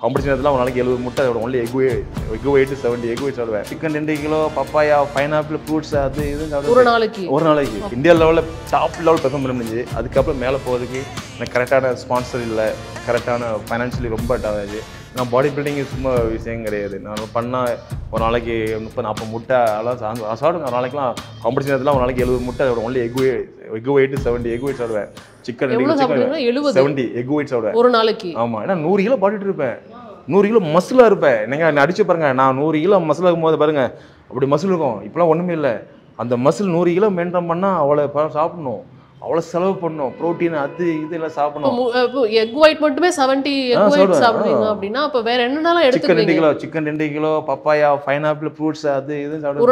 Competition நேரத்தில் ஒரு நாளைக்கு 70 முட்டை only egg white 70 egg white சாப்பிடுவேன். Chicken 2 kilo, papaya, pineapple, fruits அது இது ஒரு நாளைக்கு இந்தியா லெவலில் டாப் லெவல் பெர்ஃபார்ம் பண்ண முடிஞ்சு. அதுக்கப்புறம் மேலே போகிறதுக்கு எனக்கு கரெக்டான ஸ்பான்சர் இல்லை, கரெக்டான ஃபைனான்ஷியலி ரொம்ப டேமேஜ். நான் பாடி பில்டிங் சும்மா விஷயம் கிடையாது. நான் பண்ணால் ஒரு நாளைக்கு 30-40 முட்டை அதெல்லாம் சாப்பிடுங்க. ஒரு நாளைக்குலாம் காம்படிஷன் நேரத்தில் ஒரு நாளைக்கு 70 முட்டை only egg white 70 egg white சாப்பிடுவேன். சிக்கன் 70 எக் வெயிட் சாப்பிடுவேன் ஒரு நாளைக்கு. ஆமாம், ஏன்னா 100 கிலோ பாடிட்டு இருப்பேன், 100 கிலோ மசிலாக இருப்பேன். நீங்கள் அடிச்சு பாருங்க, நான் 100 கிலோ மசில் இருக்கும்போது பாருங்க அப்படி மசில் இருக்கும். இப்போலாம் ஒன்றுமே இல்லை. அந்த மசில் 100 கிலோ மெயின்டைன் பண்ணால் அவ்வளோ சாப்பிடணும், அவ்வளோ செலவு பண்ணணும், ப்ரோட்டீன் அது இதெல்லாம் சாப்பிடணும். எக் ஒயிட் மட்டுமே 70 எக் ஒயிட் சாப்பிடுவீங்க அப்படின்னா அப்போ வேற என்னென்னலாம் எடுத்துக்கிறீங்க? Chicken 2 kilo, papaya, pineapple, fruits அது இது சாப்பிடுவேன்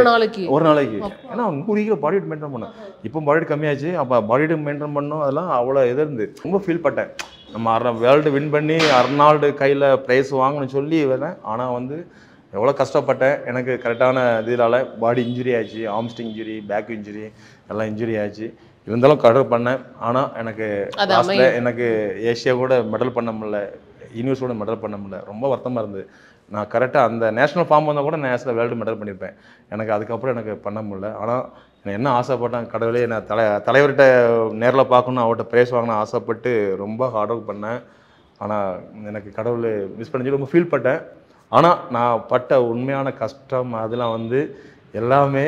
ஒரு நாளைக்கு. ஏன்னா 100 கிலோ பாடி வெயிட் மெயின்டைன் பண்ணேன். இப்போ பாடி வெயிட் கம்மியாச்சு, அப்போ பாடி வெயிட் மெயின்டைன் பண்ணணும். அதெல்லாம் அவ்வளோ இது இருந்து ரொம்ப ஃபீல் பட்டேன். நம்ம வேர்ல்டு வின் பண்ணி அர்னால்டு கையில் ப்ரைஸ் வாங்கணும்னு சொல்லி வரேன். ஆனால் வந்து எவ்வளோ கஷ்டப்பட்டேன். எனக்கு கரெக்டான இதனால பாடி இன்ஜுரி ஆச்சு, ஆம்ஸ்டிங் இன்ஜுரி, பேக் இன்ஜுரி எல்லாம் இன்ஜுரி ஆச்சு. இருந்தாலும் கடல் பண்ணேன். ஆனால் எனக்கு எனக்கு ஏஷியா கூட மெடல் பண்ண முடியல, யூனிவர்ஸ் கூட மெடல் பண்ண முடியல. ரொம்ப வருத்தமாக இருந்தது. நான் கரெக்டாக அந்த நேஷனல் ஃபார்ம் வந்தால் கூட நேஷனல் வேர்ல்டு மெடல் பண்ணியிருப்பேன். எனக்கு அதுக்கப்புறம் எனக்கு பண்ண முடியல. ஆனால் நான் என்ன ஆசைப்பட்டேன், கடவுளே நான் தலைவர்கிட்ட நேரில் பார்க்கணும், அவர்கிட்ட ப்ரைஸ் வாங்கணும் ஆசைப்பட்டு ரொம்ப ஹார்ட் ஒர்க் பண்ணேன். ஆனால் எனக்கு கடவுள் மிஸ் பண்ணி ரொம்ப ஃபீல் பட்டேன். ஆனால் நான் பட்ட உண்மையான கஷ்டம் அதெல்லாம் வந்து எல்லாமே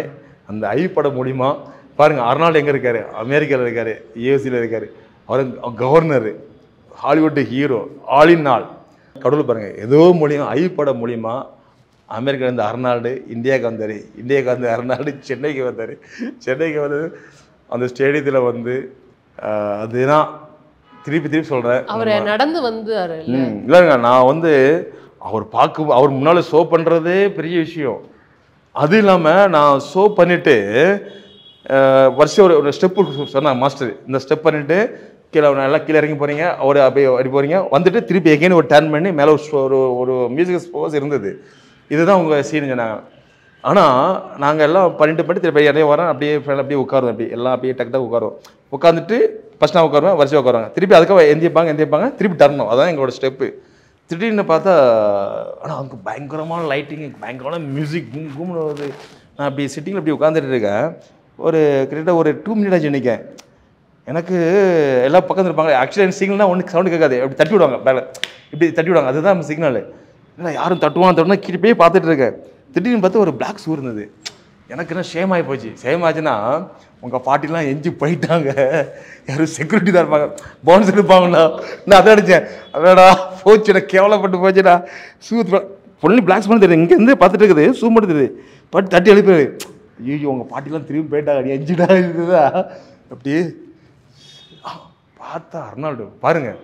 அந்த ஐப்பட மூலிமா பாருங்கள். அர்னால்டு எங்கே இருக்கார்? அமெரிக்காவில் இருக்கார், யூஎஸ்சியில் இருக்கார். அவர் கவர்னரு, ஹாலிவுட் ஹீரோ, ஆலின் ஆல். கடவுள் பாருங்கள், ஏதோ மூலியம் ஐப்பட மூலிமா அமெரிக்காவிலேருந்து அர்னால்டு இந்தியாவுக்கு வந்தார், இந்தியாவுக்கு வந்து அர்னால்டு சென்னைக்கு வந்தார். சென்னைக்கு வந்து அந்த ஸ்டேடியத்தில் வந்து அதுதான் திருப்பி சொல்கிறேன். அவர் நடந்து வந்து இல்லைங்க, நான் வந்து அவர் முன்னால் ஷோ பண்ணுறதே பெரிய விஷயம். அது இல்லாமல் நான் ஷோ பண்ணிவிட்டு வருஷம் ஒரு ஸ்டெப்பு சொன்னாங்க மாஸ்டர், இந்த ஸ்டெப் பண்ணிவிட்டு கீழே நல்லா கீழே இறங்கி போகிறீங்க, அவர் அப்படியே அப்படி போகிறீங்க, வந்துட்டு திருப்பி எகைன் ஒரு டர்ன் பண்ணி மேலே ஒரு மியூசிக் ஸ்போஸ் இருந்தது. இதுதான் உங்கள் சீன் சொன்னாங்க. ஆனால் நாங்கள் எல்லாம் பண்ணிட்டு திருப்பி இடையே வரேன், அப்படியே உட்காருவோம், எல்லாம் அப்படியே டக்கு உட்காருவோம். உட்காந்துட்டு ஃபஸ்ட் நான் உட்காருவேன், வரிசையாக உட்காருவாங்க. திருப்பி அதுக்காக எந்திரிப்பாங்க, திருப்பி டர்னும். அதான் எங்களோட ஸ்டெப்பு. திடீர்னு பார்த்தா ஆனால் அவங்க பயங்கரமான லைட்டிங், பயங்கரமான மியூசிக் கும்னு வருது. நான் அப்படி சிட்டிங்கில் அப்படி உட்காந்துட்டு இருக்கேன். கிட்டத்தட்ட ஒரு 2 மினிட் ஆச்சு நிற்கேன். எனக்கு எல்லா பக்கம் இருப்பாங்க. ஆக்சுவலி எனக்கு சிக்னல்னால் ஒன்று சவுண்டு கேட்காது, அப்படி தட்டி விடுவாங்க, பேக்கில் இப்படி தட்டி விடுவாங்க. அதுதான் நம்ம சிக்னல். இல்லை யாரும் தட்டுவான் கீழே போய் பார்த்துட்டு இருக்கேன். திடீர்னு பார்த்தா ஒரு பிளாக் ஷூ இருந்தது. எனக்கு என்ன ஷேம் ஆகி போச்சு. ஷேம் ஆச்சுன்னா உங்கள் பாட்டிலாம் எஞ்சி போயிட்டாங்க, யாரும் செக்யூரிட்டி தான் இருப்பாங்க, பவுன்ஸ் இருப்பாங்கண்ணா. நான் அதை அடித்தேன். அதாடா போச்சுடா, கேவலப்பட்டு போச்சுடா. ஷூ பொண்ணு பிளாக்ஸ் பண்ண தெரியுது, இங்கேருந்து பார்த்துட்டு இருக்குது, ஷூ மட்டும் தெரியுது. பட்டு தட்டி எழுப்பிடு. ஐயோ உங்கள் பாட்டிலாம் திரும்பி போயிட்டாங்க, எஞ்சிடா இருக்குதா. அப்படியே பார்த்தா அர்னால்டு பாருங்கள்.